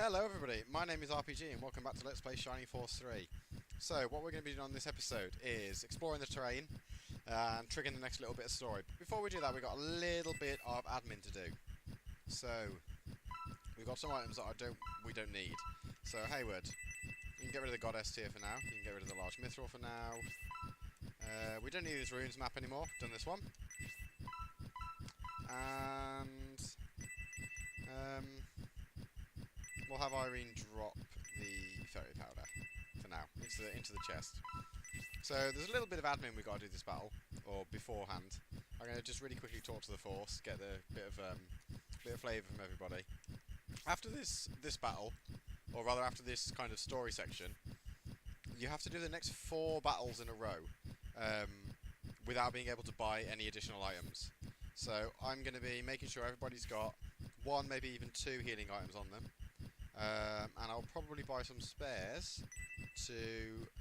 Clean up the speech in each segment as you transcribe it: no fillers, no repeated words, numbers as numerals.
Hello everybody, my name is RPG and welcome back to Let's Play Shining Force 3. So, what we're going to be doing on this episode is exploring the terrain and triggering the next little bit of story. But before we do that, we've got a little bit of admin to do. So, we've got some items that we don't need. So, Hayward, you can get rid of the Goddess tier for now, you can get rid of the Large Mithril for now. We don't need this runes map anymore, done this one. And we'll have Irene drop the fairy powder for now into the chest. So there's a little bit of admin we've got to do this battle, or beforehand. I'm going to just really quickly talk to the force, get the bit of flavour from everybody. After this battle, or rather after this kind of story section, you have to do the next 4 battles in a row without being able to buy any additional items. So I'm going to be making sure everybody's got 1, maybe even 2 healing items on them. And I'll probably buy some spares to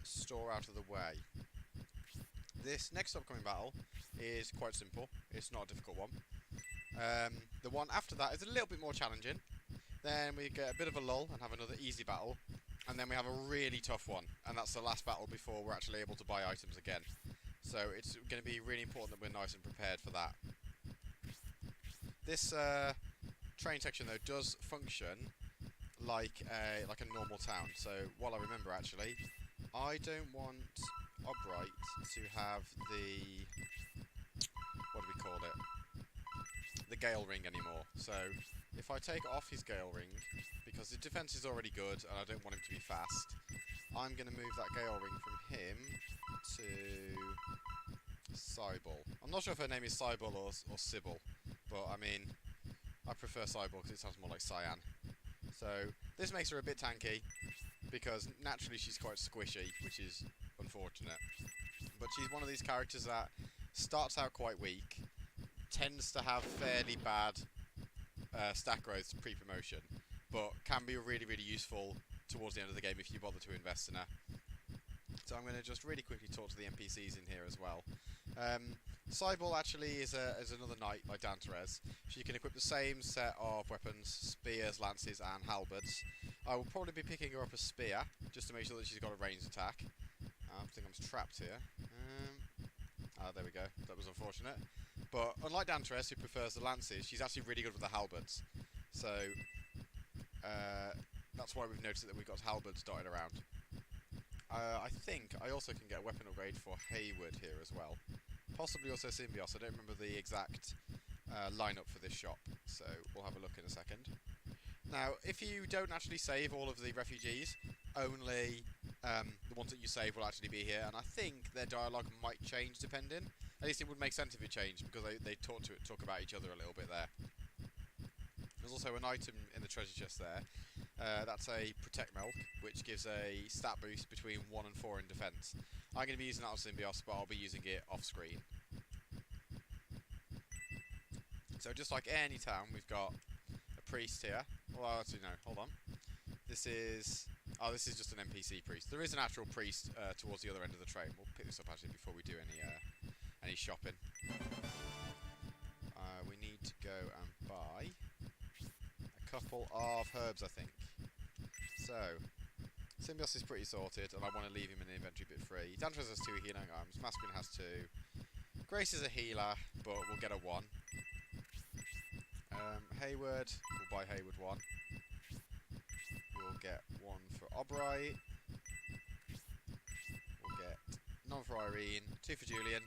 store out of the way. This next upcoming battle is quite simple. It's not a difficult one. The one after that is a little bit more challenging. Then we get a bit of a lull and have another easy battle. And then we have a really tough one. And that's the last battle before we're actually able to buy items again. So it's going to be really important that we're nice and prepared for that. This train section, though, does function like a normal town. So what I remember, actually, I don't want Obright to have the, what do we call it, the Gale Ring anymore. So if I take off his Gale Ring, because his defense is already good and I don't want him to be fast, I'm going to move that Gale Ring from him to Cybele. I'm not sure if her name is Cybele or Sybil, but I mean, I prefer Cybele because it sounds more like Cyan. So this makes her a bit tanky, because naturally she's quite squishy, which is unfortunate. But she's one of these characters that starts out quite weak, tends to have fairly bad stat growth pre-promotion, but can be really, really useful towards the end of the game if you bother to invest in her. So I'm going to just really quickly talk to the NPCs in here as well. Cybele actually is another knight like Danterez. She can equip the same set of weapons, spears, lances and halberds. I will probably be picking her up a spear, just to make sure that she's got a ranged attack. I think I'm trapped here. There we go. That was unfortunate. But unlike Danterez, who prefers the lances, she's actually really good with the halberds. So that's why we've noticed that we've got halberds dotted around. I think I also can get a weapon upgrade for Hayward here as well. Possibly also Symbios. I don't remember the exact lineup for this shop, so we'll have a look in a second. Now, if you don't actually save all of the refugees, only the ones that you save will actually be here, and I think their dialogue might change depending. At least it would make sense if it changed, because they talk about each other a little bit there. There's also an item in the treasure chest there. That's a Protect Milk, which gives a stat boost between 1 and 4 in defense. I'm going to be using that on Symbios, but I'll be using it off screen. So just like any town, we've got a priest here. Well, actually no, hold on. This is just an NPC priest. There is an actual priest towards the other end of the train. We'll pick this up actually before we do any shopping. We need to go and buy a couple of herbs, I think. So, Symbios is pretty sorted, and I want to leave him in the inventory bit free. Dantrez has 2 healing items, Masculine has 2. Grace is a healer, but we'll get a 1. Hayward, we'll buy Hayward 1. We'll get 1 for Obright. We'll get none for Irene, 2 for Julian.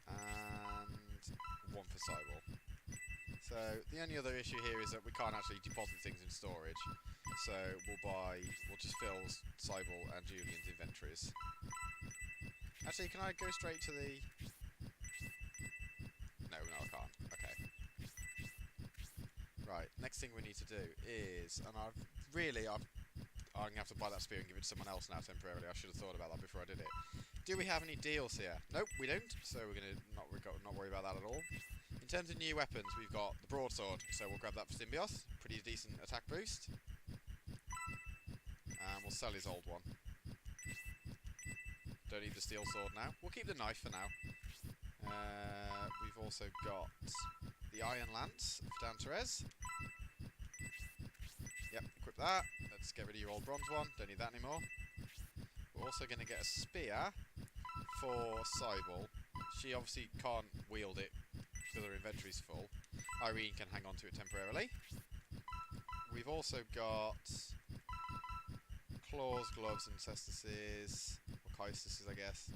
And 1 for Cybele. So the only other issue here is that we can't actually deposit things in storage. So we'll just fill Cybele and Julian's inventories. Actually, can I go straight to the... No, I can't. Okay. Right, next thing we need to do is... And I'm going to have to buy that spear and give it to someone else now temporarily. I should have thought about that before I did it. Do we have any deals here? Nope, we don't. So we're going to not worry about that at all. In terms of new weapons, we've got the broadsword. So we'll grab that for Symbios. Pretty decent attack boost. And we'll sell his old one. Don't need the steel sword now. We'll keep the knife for now. We've also got the Iron Lance for down to res. Yep, equip that. Let's get rid of your old bronze one. Don't need that anymore. We're also going to get a spear for Cybele. She obviously can't wield it because her inventory's full. Irene can hang on to it temporarily. We've also got claws, gloves, and cestices, or chistices, I guess.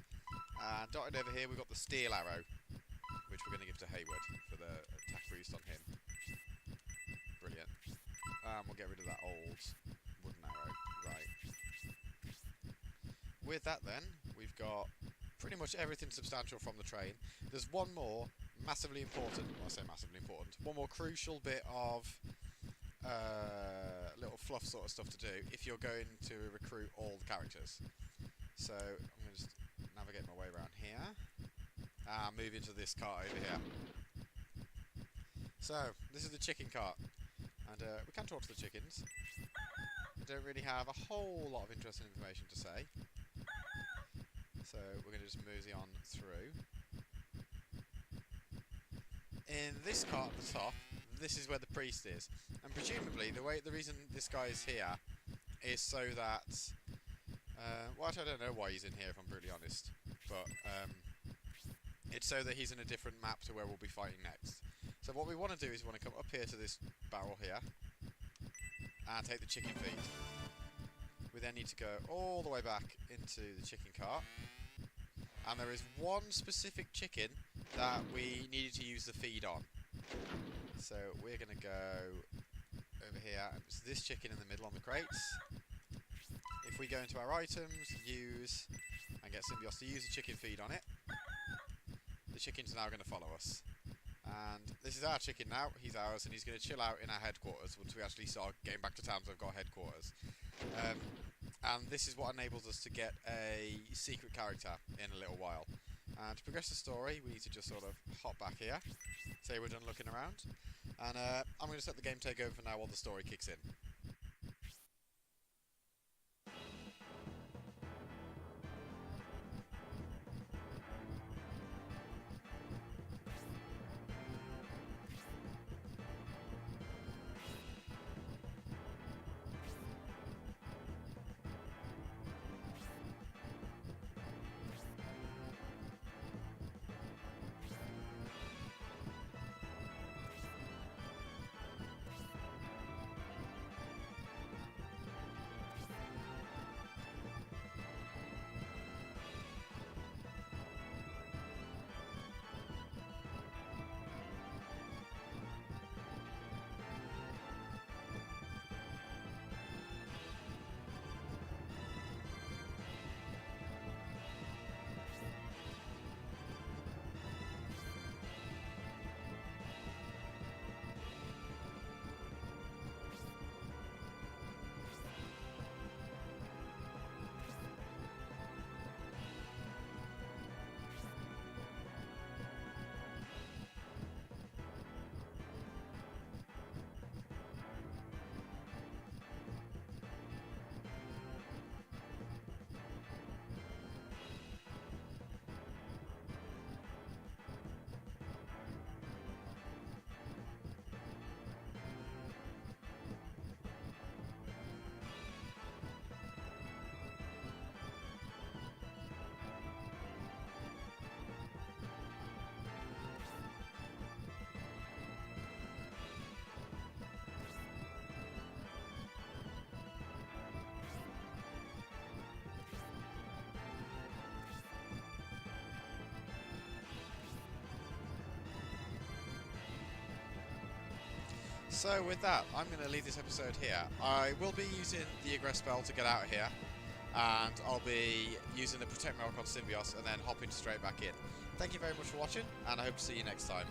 And dotted over here, we've got the steel arrow, which we're going to give to Hayward for the attack boost on him. Brilliant. We'll get rid of that old wooden arrow. Right. With that then, we've got pretty much everything substantial from the train. There's one more massively important, well, I say massively important, one more crucial bit of little fluff sort of stuff to do if you're going to recruit all the characters. So I'm going to just navigate my way around here and move into this cart over here. So this is the chicken cart, and we can talk to the chickens. We don't really have a whole lot of interesting information to say, so we're going to just mosey on through. In this cart at the top, this is where the priest is, and presumably the reason this guy is here is so that well, actually, I don't know why he's in here, if I'm brutally honest, but it's so that he's in a different map to where we'll be fighting next. So what we want to do is we want to come up here to this barrel here and take the chicken feed. We then need to go all the way back into the chicken cart, and there is one specific chicken that we needed to use the feed on. So we're going to go over here, and it's this chicken in the middle on the crates. If we go into our items, use, and get Symbios to use the chicken feed on it, the chicken's now going to follow us. And this is our chicken now, he's ours, and he's going to chill out in our headquarters once we actually start getting back to town, so I've got headquarters. And this is what enables us to get a secret character in a little while. And to progress the story, we need to just sort of hop back here, say we're done looking around, and I'm going to let the game take over for now while the story kicks in. So with that, I'm going to leave this episode here. I will be using the egress spell to get out of here, and I'll be using the protect milk on Symbios and then hopping straight back in. Thank you very much for watching, and I hope to see you next time.